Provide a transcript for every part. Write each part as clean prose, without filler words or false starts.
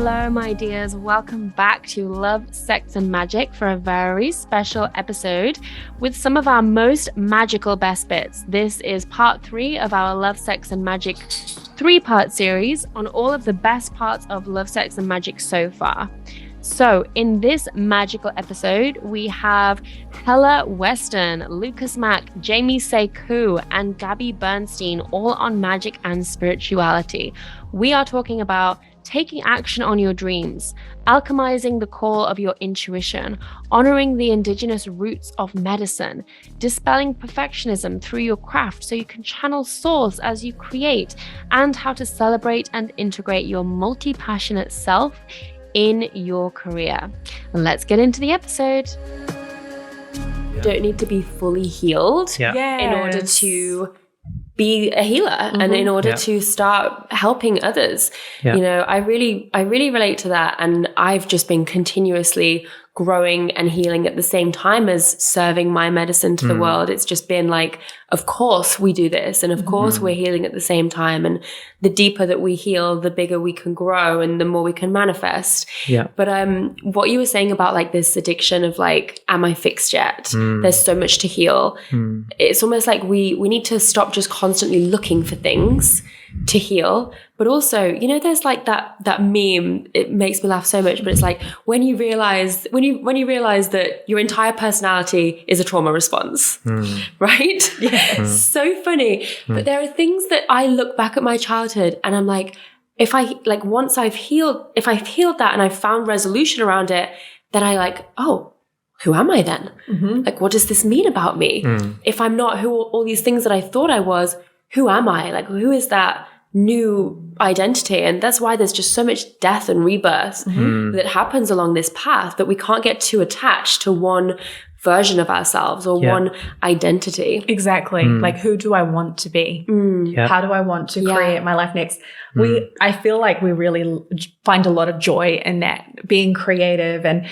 Hello, my dears. Welcome back to Love, Sex, and Magic for a very special episode with some of our most magical best bits. This is part 3 of our Love, Sex, and Magic 3-part series on all of the best parts of Love, Sex, and Magic so far. So in this magical episode, we have Hellè Weston Lukis Mac, Jemie Sae Koo, and Gabby Bernstein all on magic and spirituality. We are talking about taking action on your dreams, alchemizing the call of your intuition, honoring the indigenous roots of medicine, dispelling perfectionism through your craft so you can channel source as you create, and how to celebrate and integrate your multi-passionate self in your career. Let's get into the episode. You don't need to be fully healed in order to be a healer and in order to start helping others. You know, I really relate to that, and I've just been continuously growing and healing at the same time as serving my medicine to the world. It's just been like, of course we do this, and of course we're healing at the same time, and the deeper that we heal, the bigger we can grow and the more we can manifest. But what you were saying about like this addiction of like, am I fixed yet? There's so much to heal. It's almost like we need to stop just constantly looking for things to heal. But also, you know, there's like that meme, it makes me laugh so much, but it's like when you realize that your entire personality is a trauma response, right? So funny. But there are things that I look back at my childhood and I'm like, if I've healed that and I've found resolution around it, then I like, oh, who am I then? Like, what does this mean about me? If I'm not who all these things that I thought I was, who am I? Like, who is that new identity? And that's why there's just so much death and rebirth that happens along this path, that we can't get too attached to one version of ourselves or one identity. Exactly. Like, who do I want to be? How do I want to create my life next? I feel like we really find a lot of joy in that, being creative and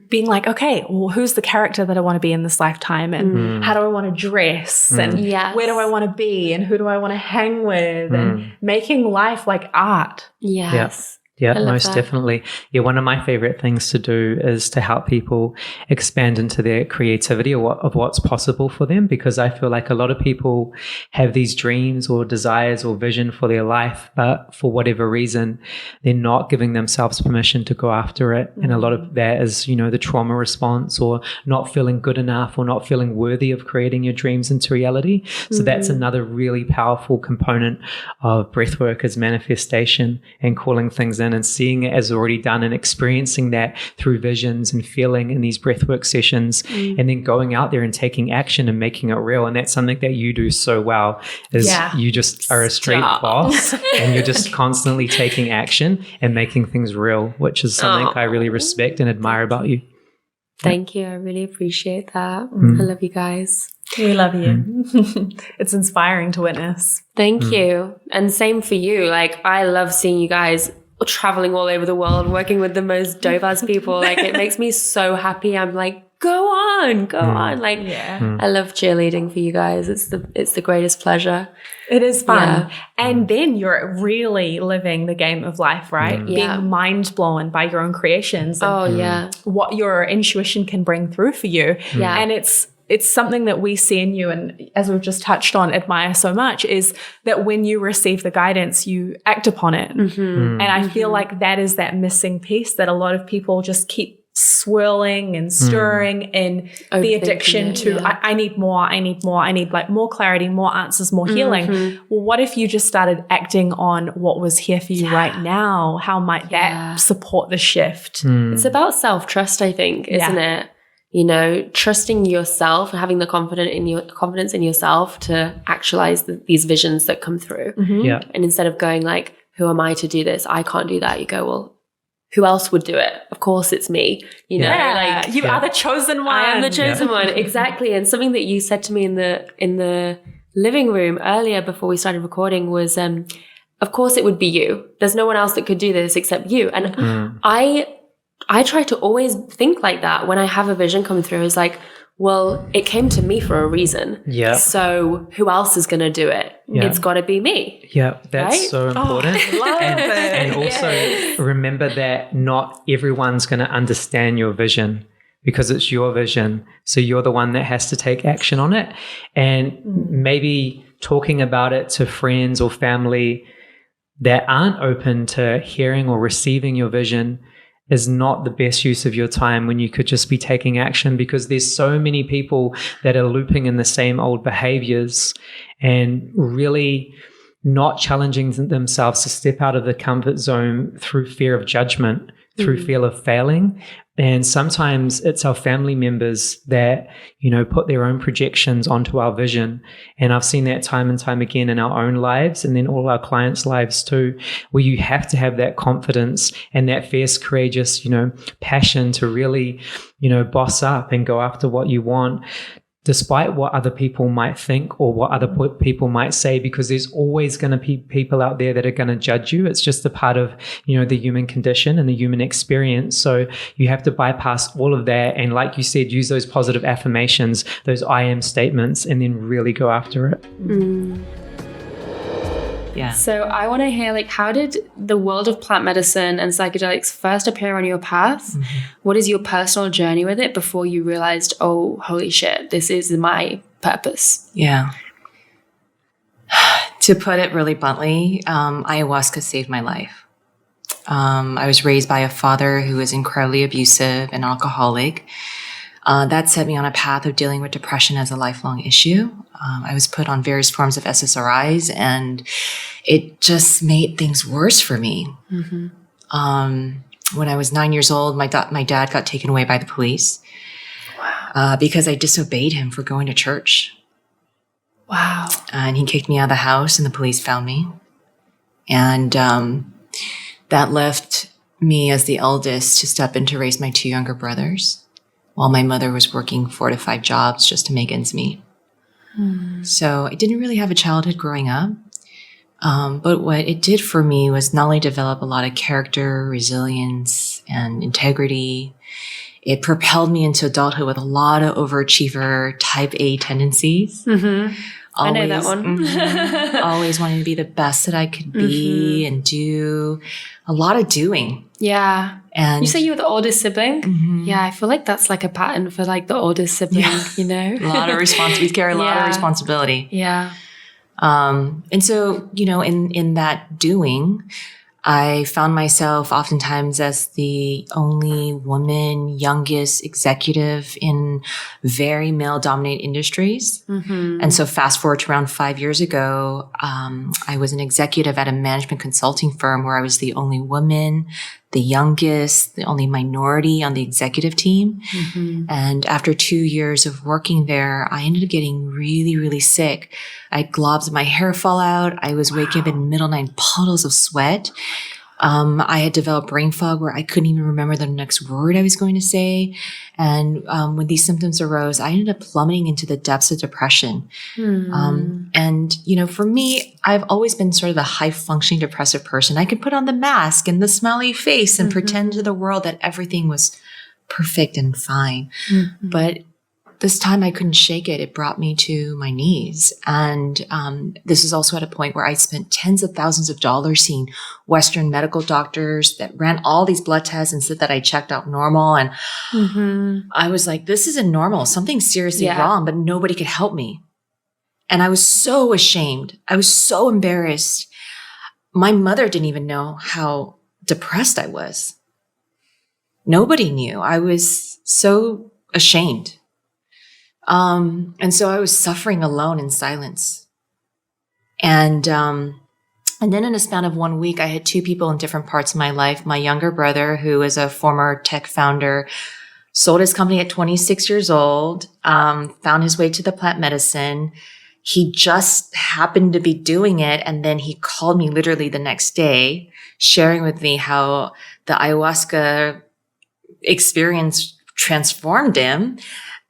being like, okay, well, who's the character that I want to be in this lifetime, and how do I want to dress, and where do I want to be, and who do I want to hang with, and making life like art. Yeah, most definitely. Yeah, one of my favorite things to do is to help people expand into their creativity of what's possible for them, because I feel like a lot of people have these dreams or desires or vision for their life, but for whatever reason, they're not giving themselves permission to go after it. And a lot of that is, you know, the trauma response, or not feeling good enough, or not feeling worthy of creating your dreams into reality. So that's another really powerful component of breathwork, is manifestation and calling things in and seeing it as already done, and experiencing that through visions and feeling in these breathwork sessions, and then going out there and taking action and making it real. And that's something that you do so well, is you just are a straight boss and you're just constantly taking action and making things real, which is something I really respect and admire about you. Thank you. I really appreciate that. I love you guys. We love you. It's inspiring to witness. Thank you. And same for you. Like, I love seeing you guys traveling all over the world, working with the most dope-ass people. Like, it makes me so happy. I'm like, go on. Like, I love cheerleading for you guys. It's the greatest pleasure. It is fun. And then you're really living the game of life, right? Being mind blown by your own creations and what your intuition can bring through for you. And it's something that we see in you, and as we've just touched on, admire so much, is that when you receive the guidance, you act upon it. And I feel like that is that missing piece that a lot of people just keep swirling and stirring in the addiction to, I need more, I need like more clarity, more answers, more healing. Well, what if you just started acting on what was here for you right now? How might that support the shift? It's about self-trust, I think, isn't it? You know, trusting yourself and having the confidence in yourself to actualize these visions that come through. And instead of going like, who am I to do this? I can't do that. You go, well, who else would do it? Of course it's me. You know, like, you are the chosen one. I am the chosen one. Exactly. And something that you said to me in the living room earlier before we started recording was, of course it would be you. There's no one else that could do this except you. And I try to always think like that when I have a vision coming through. Is like, well, it came to me for a reason. Yeah. So who else is going to do it? Yeah. It's got to be me. Yeah, that's right? so important. And also remember that not everyone's going to understand your vision, because it's your vision. So you're the one that has to take action on it. And maybe talking about it to friends or family that aren't open to hearing or receiving your vision is not the best use of your time, when you could just be taking action, because there's so many people that are looping in the same old behaviors and really not challenging themselves to step out of the comfort zone through fear of judgment, through fear of failing. And sometimes it's our family members that, put their own projections onto our vision. And I've seen that time and time again in our own lives, and then all our clients' lives too, where you have to have that confidence and that fierce, courageous, passion to really, boss up and go after what you want, despite what other people might think or what other people might say, because there's always going to be people out there that are going to judge you. It's just a part of, the human condition and the human experience. So you have to bypass all of that. And like you said, use those positive affirmations, those I am statements, and then really go after it. Yeah. So I want to hear, how did the world of plant medicine and psychedelics first appear on your path? What is your personal journey with it before you realized, oh, holy shit, this is my purpose? Yeah. To put it really bluntly, ayahuasca saved my life. I was raised by a father who was incredibly abusive and alcoholic. That set me on a path of dealing with depression as a lifelong issue. I was put on various forms of SSRIs, and it just made things worse for me. When I was 9 years old, my dad got taken away by the police. Wow. Because I disobeyed him for going to church. Wow. And he kicked me out of the house, and the police found me. And that left me as the eldest to step in to raise my two younger brothers, while my mother was working 4 to 5 jobs just to make ends meet. So I didn't really have a childhood growing up. But what it did for me was not only develop a lot of character, resilience, and integrity, it propelled me into adulthood with a lot of overachiever type A tendencies. I know that one. Always wanting to be the best that I could be and do a lot of doing. Yeah. And you say you were the oldest sibling? Yeah, I feel like that's like a pattern for the oldest sibling, A lot of responsibility. We carry a lot of responsibility. Yeah. And so, in that doing, I found myself oftentimes as the only woman, youngest executive in very male-dominated industries. And so fast forward to around 5 years ago, I was an executive at a management consulting firm where I was the only woman, the youngest, the only minority on the executive team. And after 2 years of working there, I ended up getting really, really sick. I had globs, my hair fall out. I was waking up in the middle of the night, puddles of sweat. I had developed brain fog where I couldn't even remember the next word I was going to say. And when these symptoms arose, I ended up plummeting into the depths of depression. And, for me, I've always been sort of the high-functioning depressive person. I could put on the mask and the smiley face and pretend to the world that everything was perfect and fine. But this time I couldn't shake it. It brought me to my knees. And this is also at a point where I spent tens of thousands of dollars seeing Western medical doctors that ran all these blood tests and said that I checked out normal. And I was like, this isn't normal. Something's seriously wrong, but nobody could help me. And I was so ashamed. I was so embarrassed. My mother didn't even know how depressed I was. Nobody knew. I was so ashamed. And so I was suffering alone in silence. And then in a span of 1 week, I had 2 people in different parts of my life. My younger brother, who is a former tech founder, sold his company at 26 years old, found his way to the plant medicine. He just happened to be doing it. And then he called me literally the next day, sharing with me how the ayahuasca experience transformed him.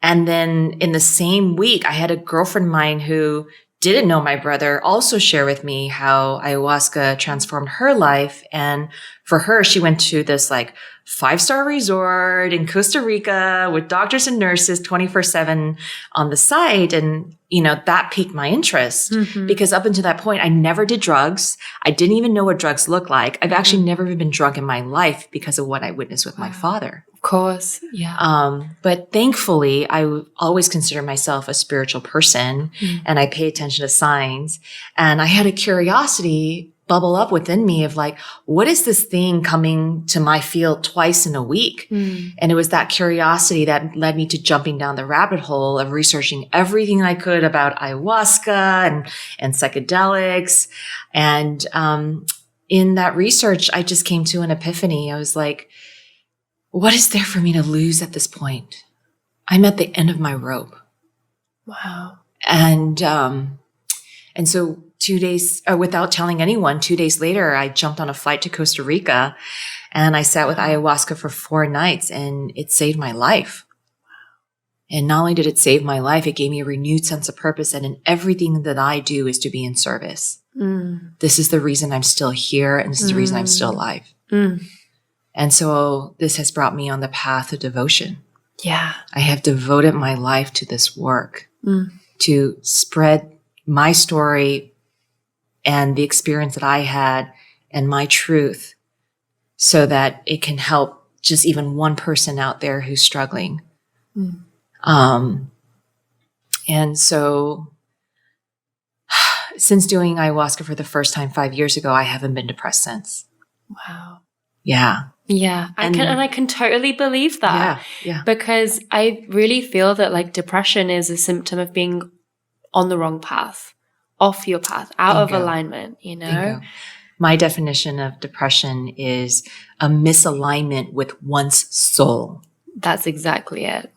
And then in the same week, I had a girlfriend of mine who didn't know my brother also shared with me how ayahuasca transformed her life. And for her, she went to this like 5-star resort in Costa Rica with doctors and nurses 24/7 on the side. And, that piqued my interest because up until that point, I never did drugs. I didn't even know what drugs look like. I've actually never even been drunk in my life because of what I witnessed with my father. Of course. Yeah. But thankfully, I always consider myself a spiritual person and I pay attention to signs. And I had a curiosity bubble up within me of like, what is this thing coming to my field twice in a week? And it was that curiosity that led me to jumping down the rabbit hole of researching everything I could about ayahuasca and psychedelics. And in that research, I just came to an epiphany. I was like, what is there for me to lose at this point? I'm at the end of my rope. Wow. And so 2 days, without telling anyone, 2 days later, I jumped on a flight to Costa Rica and I sat with ayahuasca for 4 nights and it saved my life. And not only did it save my life, it gave me a renewed sense of purpose. And in everything that I do is to be in service. This is the reason I'm still here. And this is the reason I'm still alive. And so this has brought me on the path of devotion. Yeah. I have devoted my life to this work, to spread my story and the experience that I had and my truth so that it can help just even one person out there who's struggling. And so since doing ayahuasca for the first time 5 years ago, I haven't been depressed since. Wow. Yeah. Yeah. I can totally believe that. Yeah. Because I really feel that like depression is a symptom of being on the wrong path, off your path, out of alignment, Bingo. My definition of depression is a misalignment with one's soul. That's exactly it.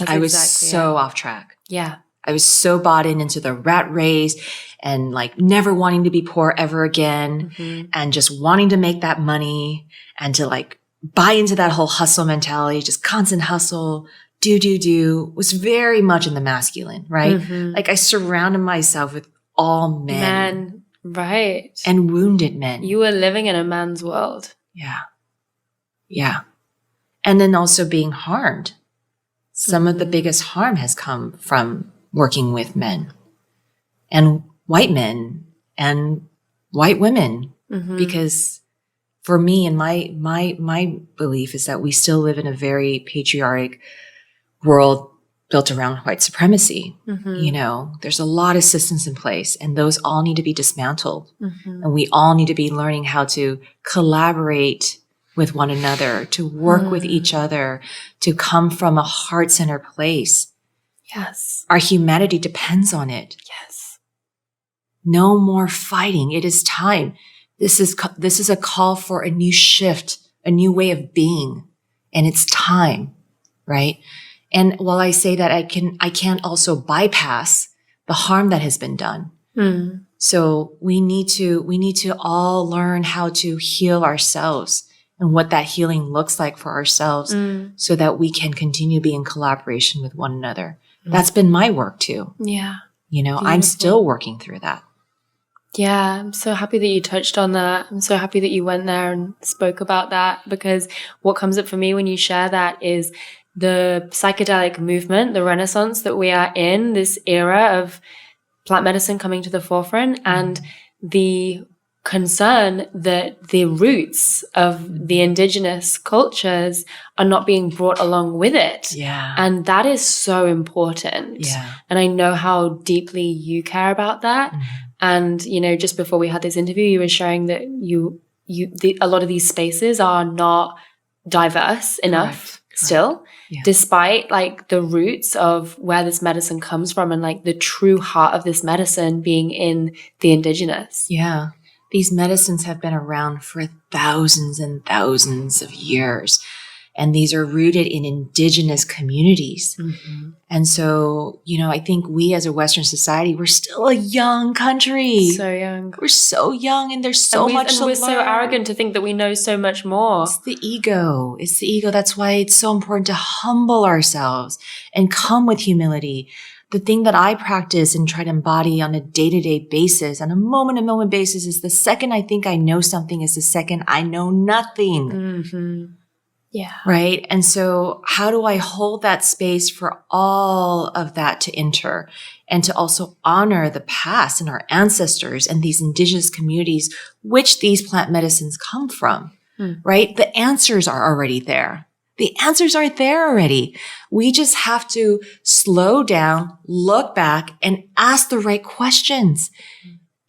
I was so off track. Yeah. I was so bought into the rat race and like never wanting to be poor ever again and just wanting to make that money and to like buy into that whole hustle mentality, just constant hustle, do, was very much in the masculine, right? Like I surrounded myself with all men. Right. And wounded men. You were living in a man's world. Yeah. And then also being harmed. Some of the biggest harm has come from working with men and white men and white women. Because for me and my belief is that we still live in a very patriarchal world built around white supremacy. There's a lot of systems in place and those all need to be dismantled. And we all need to be learning how to collaborate with one another, to work with each other, to come from a heart-centered place. Yes. Our humanity depends on it. Yes. No more fighting. It is time. This is a call for a new shift, a new way of being. And it's time, right? And while I say that, I can't also bypass the harm that has been done. So we need to all learn how to heal ourselves and what that healing looks like for ourselves so that we can continue to be in collaboration with one another. That's been my work too. Yeah. Beautiful. I'm still working through that. Yeah, I'm so happy that you touched on that. I'm so happy that you went there and spoke about that because what comes up for me when you share that is the psychedelic movement, the renaissance that we are in, this era of plant medicine coming to the forefront and the concern that the roots of the indigenous cultures are not being brought along with it. Yeah. And that is so important. Yeah. And I know how deeply you care about that. And, just before we had this interview, you were sharing that a lot of these spaces are not diverse enough still, despite like the roots of where this medicine comes from and like the true heart of this medicine being in the indigenous. Yeah. These medicines have been around for thousands and thousands of years, and these are rooted in indigenous communities. And so, I think we as a Western society, we're still a young country. So young. We're so young, and there's so much to learn. We're so arrogant to think that we know so much more. It's the ego. That's why it's so important to humble ourselves and come with humility. the thing that I practice and try to embody on a day-to-day basis, on a moment-to-moment basis, is the second I think I know something is the second I know nothing. Mm-hmm. Yeah. Right? And so how do I hold that space for all of that to enter and to also honor the past and our ancestors and these indigenous communities, which these plant medicines come from, right? The answers are already there. The answers are there already. We just have to slow down, look back, and ask the right questions.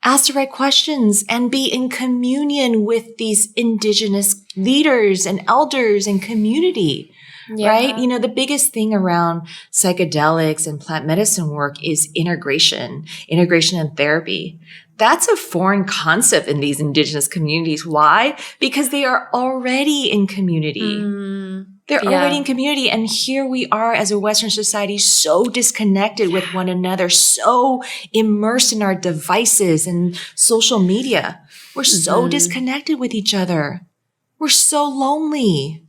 Ask the right questions and be in communion with these indigenous leaders and elders and community, right? You know, the biggest thing around psychedelics and plant medicine work is integration and therapy. That's a foreign concept in these indigenous communities. Why? Because they are already in community. They're already in community. And here we are as a Western society, so disconnected with one another, so immersed in our devices and social media. We're so disconnected with each other. We're so lonely,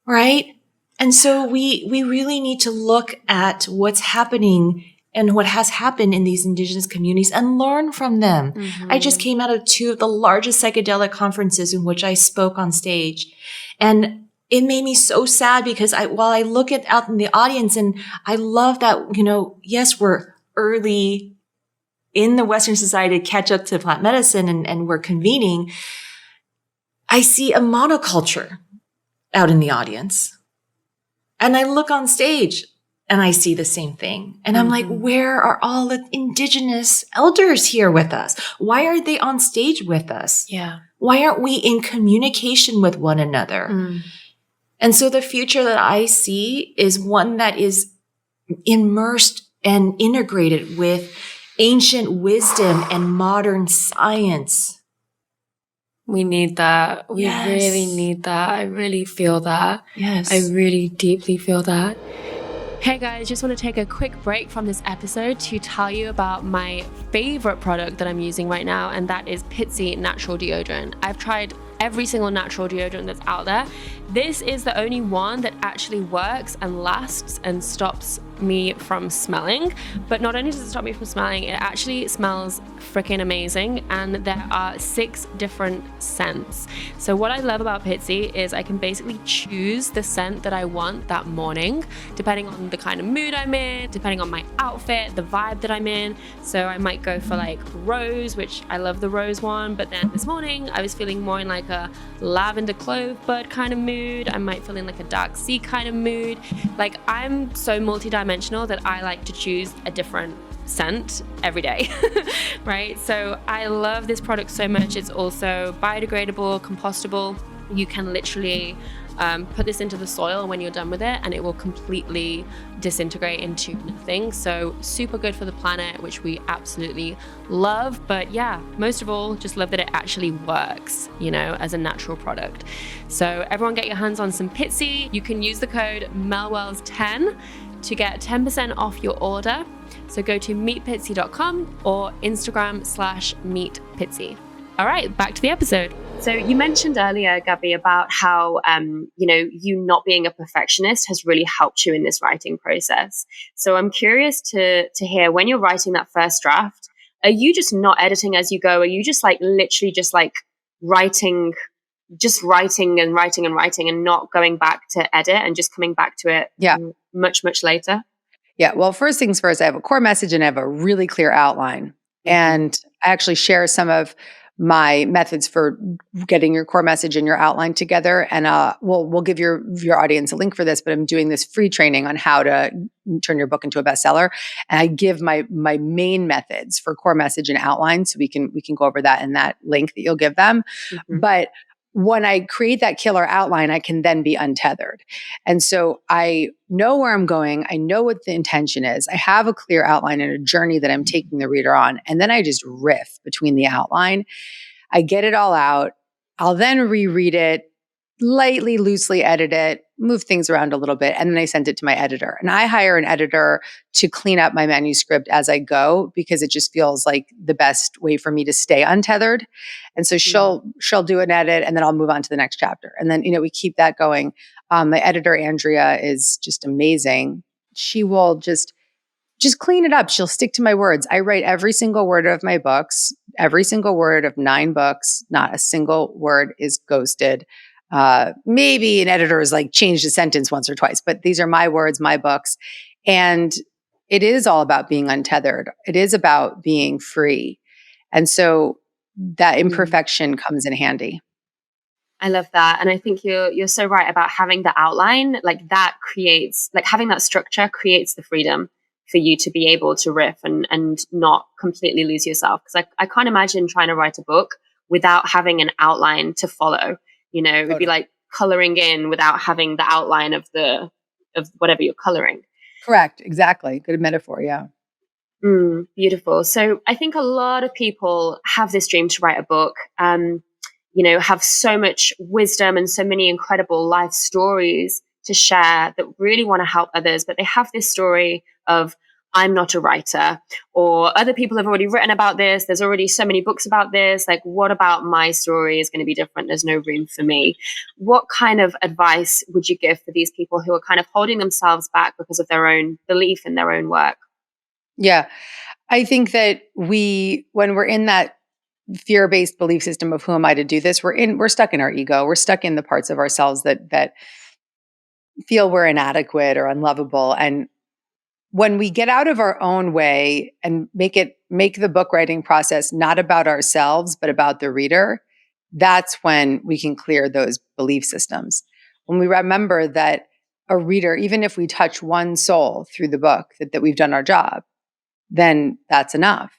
right? And so we really need to look at what's happening and what has happened in these indigenous communities and learn from them. I just came out of 2 of the largest psychedelic conferences in which I spoke on stage. And it made me so sad because while I look out in the audience and I love that, you know, yes, we're early in the Western society to catch up to plant medicine and we're convening. I see a monoculture out in the audience. And I look on stage and I see the same thing. And I'm like, where are all the indigenous elders here with us? Why are they on stage with us? Yeah. Why aren't we in communication with one another? And so the future that I see is one that is immersed and integrated with ancient wisdom and modern science. We need that. We really need that. I really feel that. Yes. I really deeply feel that. Hey guys, just want to take a quick break from this episode to tell you about my favorite product that I'm using right now, and that is Pitsy Natural Deodorant. I've tried every single natural deodorant that's out there. This is the only one that actually works and lasts and stops me from smelling. But not only does it stop me from smelling, it actually smells freaking amazing, and there are 6 different scents. So what I love about Pitsy is I can basically choose the scent that I want that morning, depending on the kind of mood I'm in, depending on my outfit, the vibe that I'm in. So I might go for like rose, which I love the rose one, but then this morning I was feeling more in like a lavender clove bud kind of mood. I might feel in like a dark sea kind of mood. Like, I'm so multi-dimensional that I like to choose a different scent every day, right? So I love this product so much. It's also biodegradable, compostable. You can literally put this into the soil when you're done with it and it will completely disintegrate into nothing. So super good for the planet, which we absolutely love. But yeah, most of all, just love that it actually works, you know, as a natural product. So everyone get your hands on some Pitsy. You can use the code MELWELLS10 to get 10% off your order. So go to meetpitsy.com or Instagram/meetpitsy. All right, back to the episode. So you mentioned earlier, Gabby, about how, you not being a perfectionist has really helped you in this writing process. So I'm curious to hear, when you're writing that first draft, are you just not editing as you go? Are you just like literally just like writing and not going back to edit and just coming back to it much, much later? Yeah. Well, first things first, I have a core message and I have a really clear outline. And I actually share some of my methods for getting your core message and your outline together. And we'll give your audience a link for this, but I'm doing this free training on how to turn your book into a bestseller. And I give my main methods for core message and outline. So we can go over that in that link that you'll give them. Mm-hmm. But when I create that killer outline, I can then be untethered. And so I know where I'm going. I know what the intention is. I have a clear outline and a journey that I'm taking the reader on. And then I just riff between the outline. I get it all out. I'll then reread it, lightly, loosely edit it, move things around a little bit, and then I send it to my editor. And I hire an editor to clean up my manuscript as I go, because it just feels like the best way for me to stay untethered. And so she'll do an edit, and then I'll move on to the next chapter. And then, we keep that going. My editor, Andrea, is just amazing. She will just just clean it up. She'll stick to my words. I write every single word of my books, every single word of 9 books. Not a single word is ghosted. Maybe an editor has like changed a sentence once or twice, but these are my words, my books. And it is all about being untethered. It is about being free. And so that imperfection comes in handy. I love that. And I think you're so right about having the outline, like that creates, like having that structure creates the freedom for you to be able to riff and not completely lose yourself. Because I can't imagine trying to write a book without having an outline to follow. You know, it would be like coloring in without having the outline of whatever you're coloring. Correct. Exactly. Good metaphor. Yeah. Beautiful. So I think a lot of people have this dream to write a book, have so much wisdom and so many incredible life stories to share that really want to help others. But they have this story of, I'm not a writer, or other people have already written about this. There's already so many books about this. Like, what about my story is going to be different? There's no room for me. What kind of advice would you give for these people who are kind of holding themselves back because of their own belief in their own work? Yeah. I think that when we're in that fear-based belief system of who am I to do this, we're stuck in our ego. We're stuck in the parts of ourselves that feel we're inadequate or unlovable. And when we get out of our own way and make the book writing process not about ourselves, but about the reader, that's when we can clear those belief systems. When we remember that a reader, even if we touch one soul through the book, that we've done our job, then that's enough.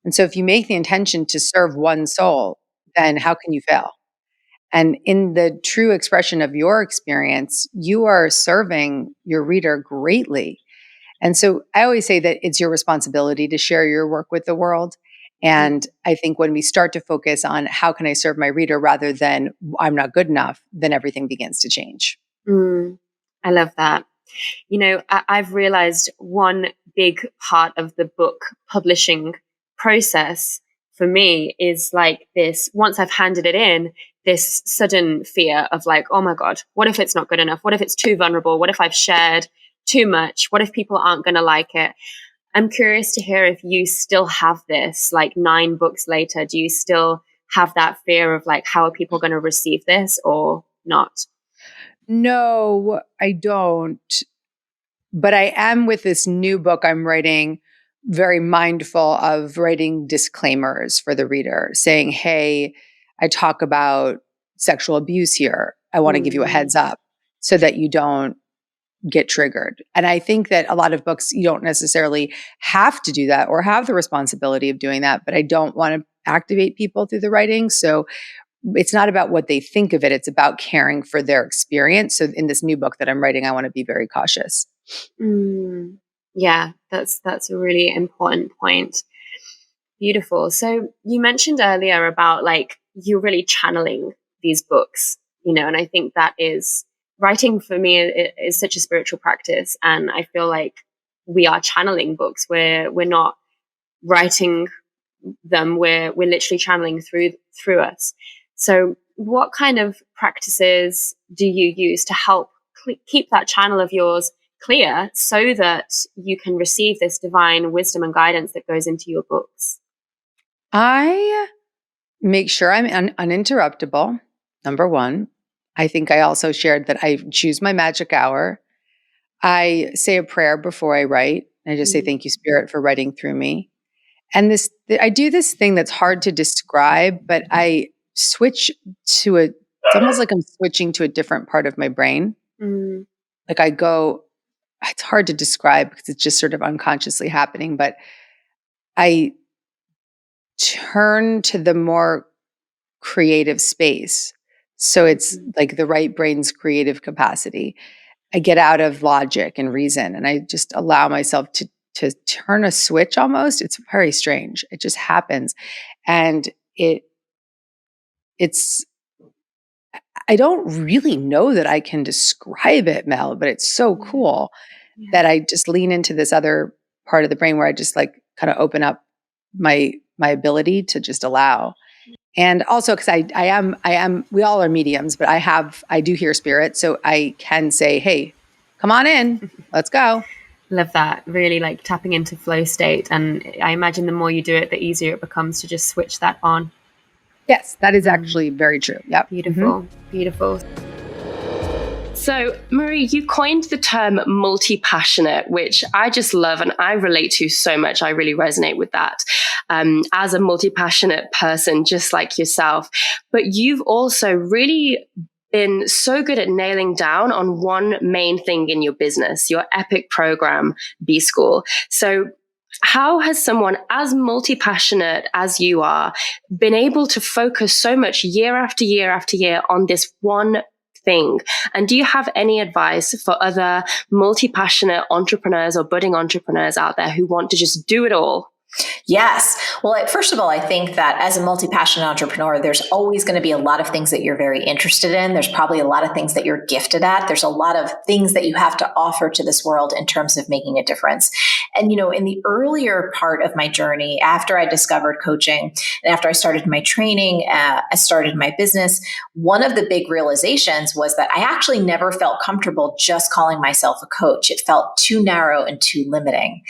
And so if you make the intention to serve one soul, then how can you fail? And in the true expression of your experience, you are serving your reader greatly. And so I always say that it's your responsibility to share your work with the world. And I think when we start to focus on how can I serve my reader rather than I'm not good enough, then everything begins to change. I love that. You know, I've realized one big part of the book publishing process for me is like this, once I've handed it in, this sudden fear of like, oh my God, what if it's not good enough? What if it's too vulnerable? What if I've shared too much? What if people aren't going to like it? I'm curious to hear if you still have this, like 9 books later, do you still have that fear of like, how are people going to receive this or not? No, I don't. But I am, with this new book I'm writing, very mindful of writing disclaimers for the reader saying, hey, I talk about sexual abuse here. I want to give you a heads up so that you don't get triggered. And I think that a lot of books, you don't necessarily have to do that or have the responsibility of doing that, but I don't want to activate people through the writing. So it's not about what they think of it. It's about caring for their experience. So in this new book that I'm writing, I want to be very cautious. Yeah, that's a really important point. Beautiful. So you mentioned earlier about like you're really channeling these books, and I think that is writing for me is such a spiritual practice, and I feel like we are channeling books. We're not writing them. We're literally channeling through us. So what kind of practices do you use to help keep that channel of yours clear so that you can receive this divine wisdom and guidance that goes into your books? I make sure I'm uninterruptible, number one. I think I also shared that I choose my magic hour. I say a prayer before I write. I just say, thank you, Spirit, for writing through me. And I do this thing that's hard to describe, but I switch to it's almost like I'm switching to a different part of my brain. Like I go, it's hard to describe because it's just sort of unconsciously happening, but I turn to the more creative space. So it's like the right brain's creative capacity. I get out of logic and reason, and I just allow myself to turn a switch almost. It's very strange. It just happens. And it's I don't really know that I can describe it, Mel, but it's so cool that I just lean into this other part of the brain where I just like kind of open up my ability to just allow. And also because I am, we all are mediums, but I do hear spirit. So I can say, hey, come on in, let's go. Love that. Really like tapping into flow state. And I imagine the more you do it, the easier it becomes to just switch that on. Yes, that is actually very true. Yep. Beautiful. Beautiful. So, Marie, you coined the term multi-passionate, which I just love and I relate to so much. I really resonate with that as a multi-passionate person, just like yourself. But you've also really been so good at nailing down on one main thing in your business, your epic program, B-School. So how has someone as multi-passionate as you are been able to focus so much year after year after year on this one thing? And do you have any advice for other multi-passionate entrepreneurs or budding entrepreneurs out there who want to just do it all? Yes. Well, first of all, I think that as a multi-passionate entrepreneur, there's always going to be a lot of things that you're very interested in. There's probably a lot of things that you're gifted at. There's a lot of things that you have to offer to this world in terms of making a difference. And, in the earlier part of my journey, after I discovered coaching and after I started my training, I started my business, one of the big realizations was that I actually never felt comfortable just calling myself a coach. It felt too narrow and too limiting.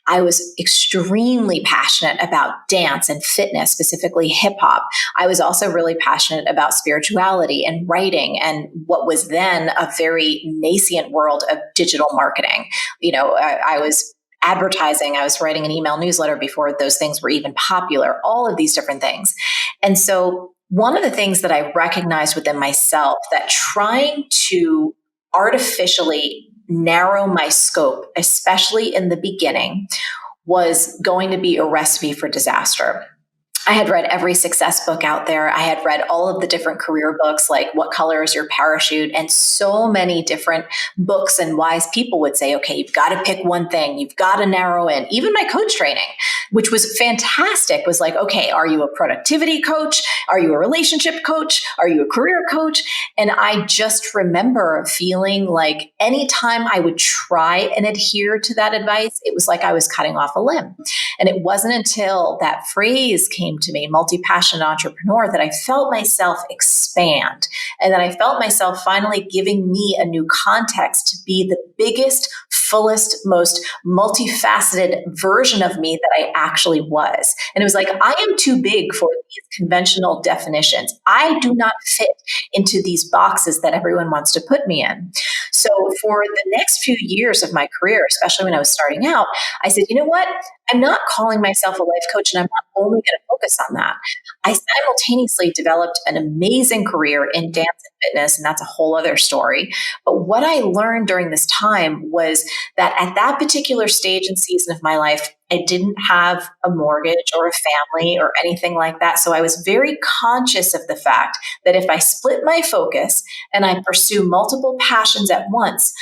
I was extremely passionate about dance and fitness, specifically hip hop. I was also really passionate about spirituality and writing and what was then a very nascent world of digital marketing. I was advertising, I was writing an email newsletter before those things were even popular, all of these different things. And so one of the things that I recognized within myself, that trying to artificially narrow my scope, especially in the beginning, was going to be a recipe for disaster. I had read every success book out there. I had read all of the different career books, like What Color is Your Parachute? And so many different books and wise people would say, okay, you've got to pick one thing. You've got to narrow in. Even my coach training, which was fantastic, was like, okay, are you a productivity coach? Are you a relationship coach? Are you a career coach? And I just remember feeling like anytime I would try and adhere to that advice, it was like I was cutting off a limb. And it wasn't until that phrase came to me, multi-passionate entrepreneur, that I felt myself expand. And that I felt myself finally giving me a new context to be the biggest, fullest, most multifaceted version of me that I actually was. And it was like, I am too big for these conventional definitions. I do not fit into these boxes that everyone wants to put me in. So for the next few years of my career, especially when I was starting out, I said, you know what? I'm not calling myself a life coach, and I'm not only going to focus on that. I simultaneously developed an amazing career in dance and fitness, and that's a whole other story. But what I learned during this time was that at that particular stage and season of my life, I didn't have a mortgage or a family or anything like that. So I was very conscious of the fact that if I split my focus and I pursue multiple passions at once,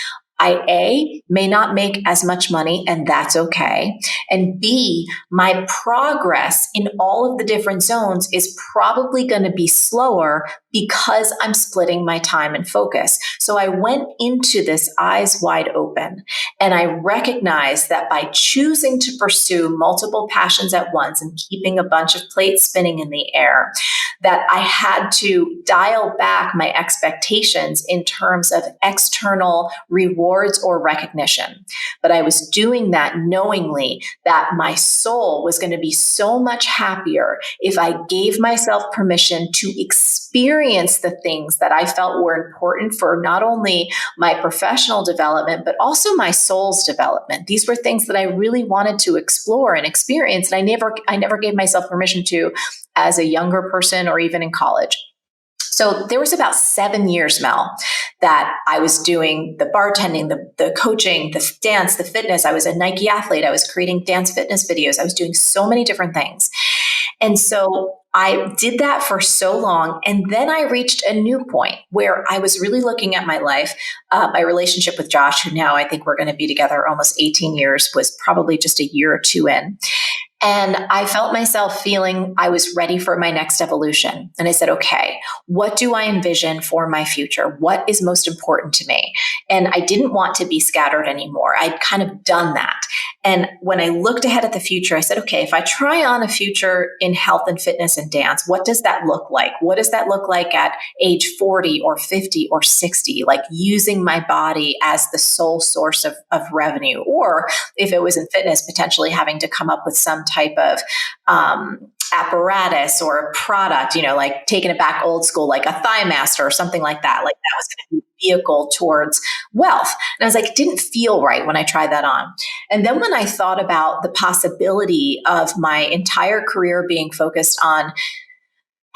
I may not make as much money, and that's okay. And B, my progress in all of the different zones is probably going to be slower because I'm splitting my time and focus. So I went into this eyes wide open, and I recognized that by choosing to pursue multiple passions at once and keeping a bunch of plates spinning in the air, that I had to dial back my expectations in terms of external rewards or recognition. But I was doing that knowingly that my soul was going to be so much happier if I gave myself permission to experience the things that I felt were important for not only my professional development, but also my soul's development. These were things that I really wanted to explore and experience, and I never gave myself permission to as a younger person or even in college. So there was about 7 years, Mel, that I was doing the bartending, the coaching, the dance, the fitness. I was a Nike athlete. I was creating dance fitness videos. I was doing so many different things. And so I did that for so long. And then I reached a new point where I was really looking at my life. My relationship with Josh, who now I think we're going to be together almost 18 years, was probably just a year or two in. And I felt myself feeling I was ready for my next evolution. And I said, okay, what do I envision for my future? What is most important to me? And I didn't want to be scattered anymore. I'd kind of done that. And when I looked ahead at the future, I said, okay, if I try on a future in health and fitness and dance, what does that look like? What does that look like at age 40 or 50 or 60? Like using my body as the sole source of revenue. Or if it was in fitness, potentially having to come up with some type of apparatus or a product, like taking it back old school, like a thigh master or something like that. Like that was going to be a vehicle towards wealth. And I was like, it didn't feel right when I tried that on. And then when I thought about the possibility of my entire career being focused on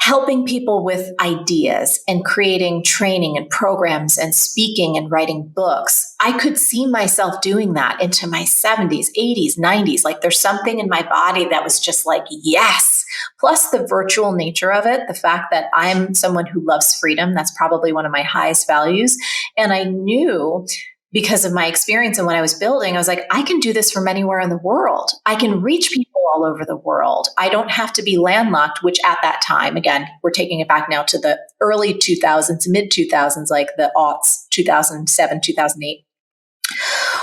helping people with ideas and creating training and programs and speaking and writing books, I could see myself doing that into my 70s, 80s, 90s. Like there's something in my body that was just like, yes. Plus the virtual nature of it, the fact that I'm someone who loves freedom, that's probably one of my highest values. And I knew because of my experience and what I was building, I was like, I can do this from anywhere in the world. I can reach people all over the world. I don't have to be landlocked, which at that time, again, we're taking it back now to the early 2000s, mid 2000s, like the aughts, 2007, 2008.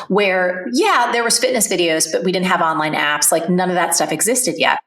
Where, there was fitness videos, but we didn't have online apps. Like none of that stuff existed yet.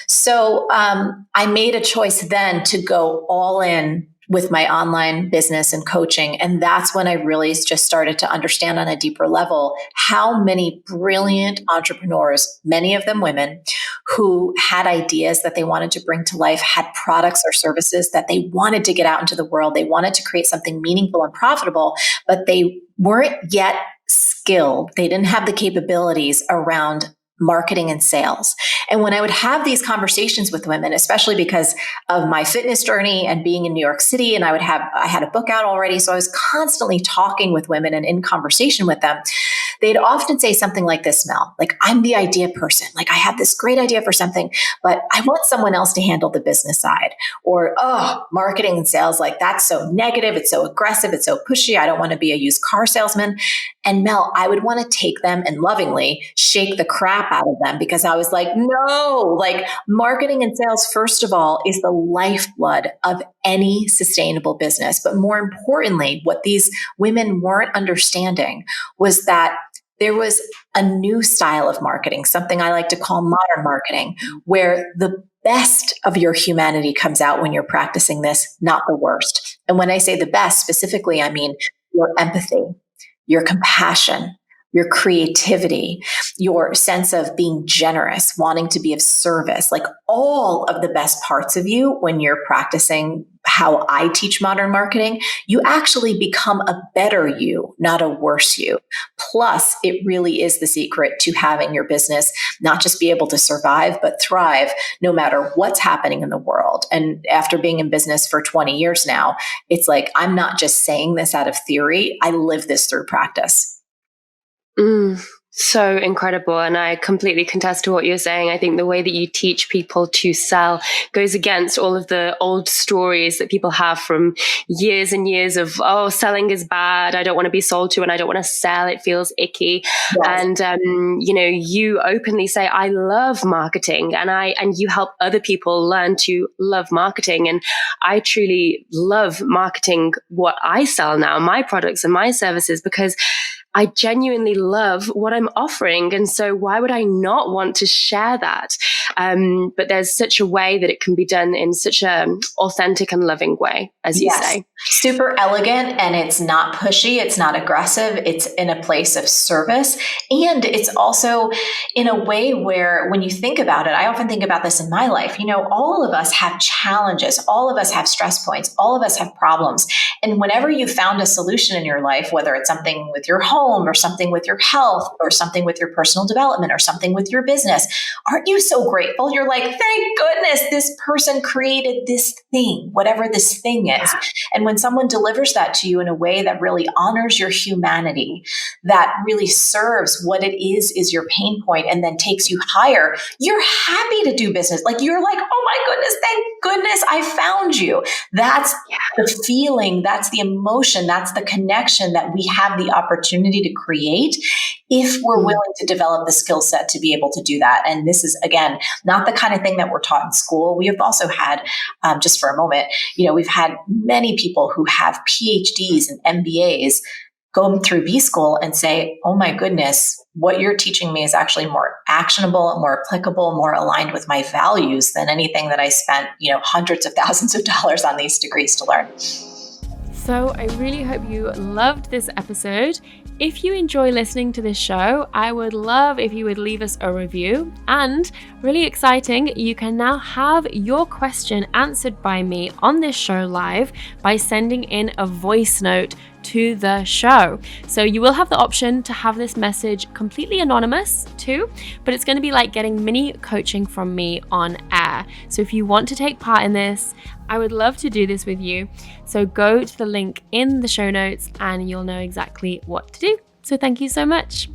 So I made a choice then to go all in with my online business and coaching. And that's when I really just started to understand on a deeper level how many brilliant entrepreneurs, many of them women, who had ideas that they wanted to bring to life, had products or services that they wanted to get out into the world. They wanted to create something meaningful and profitable, but they weren't yet skilled. They didn't have the capabilities around marketing and sales. And when I would have these conversations with women, especially because of my fitness journey and being in New York City, and I had a book out already. So I was constantly talking with women and in conversation with them. They'd often say something like this, Mel, like, I'm the idea person. Like I have this great idea for something, but I want someone else to handle the business side. Or, marketing and sales, like that's so negative. It's so aggressive. It's so pushy. I don't want to be a used car salesman. And Mel, I would want to take them and lovingly shake the crap out of them because I was like, no, like marketing and sales, first of all, is the lifeblood of any sustainable business. But more importantly, what these women weren't understanding was that there was a new style of marketing, something I like to call modern marketing, where the best of your humanity comes out when you're practicing this, not the worst. And when I say the best, specifically, I mean your empathy, your compassion, your creativity, your sense of being generous, wanting to be of service, like all of the best parts of you when you're practicing how I teach modern marketing, you actually become a better you, not a worse you. Plus, it really is the secret to having your business not just be able to survive, but thrive no matter what's happening in the world. And after being in business for 20 years now, it's like, I'm not just saying this out of theory. I live this through practice. So incredible. And I completely contest to what you're saying. I think the way that you teach people to sell goes against all of the old stories that people have from years and years of, selling is bad. I don't want to be sold to and I don't want to sell. It feels icky. Yes. And, you openly say, I love marketing and you help other people learn to love marketing. And I truly love marketing what I sell now, my products and my services, because I genuinely love what I'm offering. And so why would I not want to share that? But there's such a way that it can be done in such an authentic and loving way, as you say. Super elegant, and it's not pushy. It's not aggressive. It's in a place of service. And it's also in a way where when you think about it, I often think about this in my life, all of us have challenges. All of us have stress points. All of us have problems. And whenever you found a solution in your life, whether it's something with your home or something with your health or something with your personal development or something with your business, aren't you so grateful? You're like, thank goodness this person created this thing, whatever this thing is. And when someone delivers that to you in a way that really honors your humanity, that really serves what it is your pain point, and then takes you higher, you're happy to do business. Like you're like, oh my goodness, thank goodness I found you. That's the feeling that's the emotion, that's the connection that we have the opportunity to create if we're willing to develop the skill set to be able to do that. And this is, again, not the kind of thing that we're taught in school. We have also had, just for a moment, we've had many people who have PhDs and MBAs go through B school and say, oh my goodness, what you're teaching me is actually more actionable, more applicable, more aligned with my values than anything that I spent, hundreds of thousands of dollars on these degrees to learn. So I really hope you loved this episode. If you enjoy listening to this show, I would love if you would leave us a review. And really exciting, you can now have your question answered by me on this show live by sending in a voice note to the show. So you will have the option to have this message completely anonymous too, but it's going to be like getting mini coaching from me on air. So if you want to take part in this, I would love to do this with you. So go to the link in the show notes and you'll know exactly what to do. So thank you so much.